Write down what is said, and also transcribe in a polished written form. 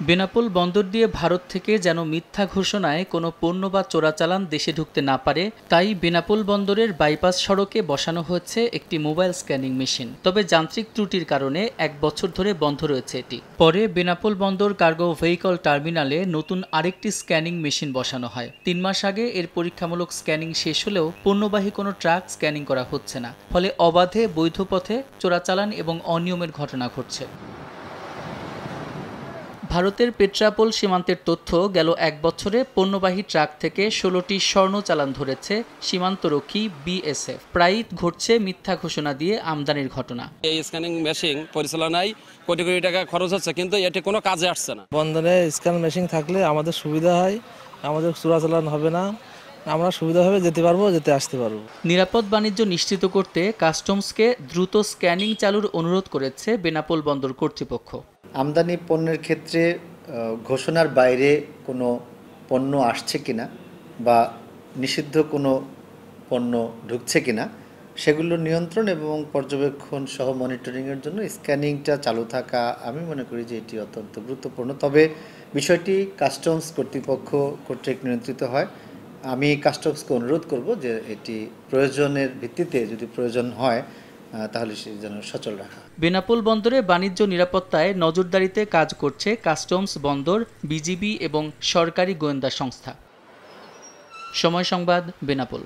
বেনাপোল বন্দর দিয়ে ভারত থেকে যেন মিথ্যা ঘোষণায় কোনো পণ্য বা চোরাচালান দেশে ঢুকতে না পারে, তাই বেনাপোল বন্দরের বাইপাস সড়কে বসানো হয়েছে একটি মোবাইল স্ক্যানিং মেশিন। তবে যান্ত্রিক ত্রুটির কারণে 1 বছর ধরে বন্ধ রয়েছে এটি। পরে বেনাপোল বন্দর কার্গো ভেহিকল টার্মিনালে নতুন আরেকটি স্ক্যানিং মেশিন বসানো হয়। 3 মাস আগে এর পরীক্ষামূলক স্ক্যানিং শেষ হলেও পণ্যবাহী কোনো ট্রাক স্ক্যানিং করা হচ্ছে না। ফলে অবাধে বৈধ পথে চোরাচালান এবং অনিয়মের ঘটনা ঘটছে। ভারতের পেট্রাপোল সীমান্তের তথ্য, গেল 1 বছরে পণ্যবাহী ট্রাক থেকে 16টি স্বর্ণ চালান ধরেছে সীমান্তরক্ষী বিএসএফ। প্রায়ই ঘটছে মিথ্যা ঘোষণা দিয়ে আমদানির ঘটনা। এই স্ক্যানিং মেশিন পরিচালনায় কোটি কোটি টাকা খরচ হচ্ছে, কিন্তু এটি কোনো কাজে আসছে না। বন্দরে স্ক্যান মেশিন থাকলে আমাদের সুবিধা হয়, আমাদের চোরাচালান হবে না, আমরা সুবিধাভাবে যেতে পারবো, যেতে আসতে পারবো। নিরাপদ বাণিজ্য নিশ্চিত করতে কাস্টমসকে দ্রুত স্ক্যানিং চালুর অনুরোধ করেছে বেনাপোল বন্দর কর্তৃপক্ষ। আমদানি পণ্যের ক্ষেত্রে ঘোষণার বাইরে কোনো পণ্য আসছে কিনা বা নিষিদ্ধ কোনো পণ্য ঢুকছে কিনা সেগুলো নিয়ন্ত্রণ এবং পর্যবেক্ষণ সহ মনিটরিংয়ের জন্য স্ক্যানিংটা চালু থাকা আমি মনে করি যে এটি অত্যন্ত গুরুত্বপূর্ণ। তবে বিষয়টি কাস্টমস কর্তৃপক্ষ কর্তৃক নিয়ন্ত্রিত হয়। আমি কাস্টমসকে অনুরোধ করব যে এটি প্রয়োজনের ভিত্তিতে যদি প্রয়োজন হয় তাহলে সে যেন সচল রাখা। বেনাপোল বন্দরে বাণিজ্য নিরাপত্তায় নজরদারিতে কাজ করছে কাস্টমস, বন্দর, বিজিবি এবং সরকারি গোয়েন্দা সংস্থা। সময় সংবাদ, বেনাপোল।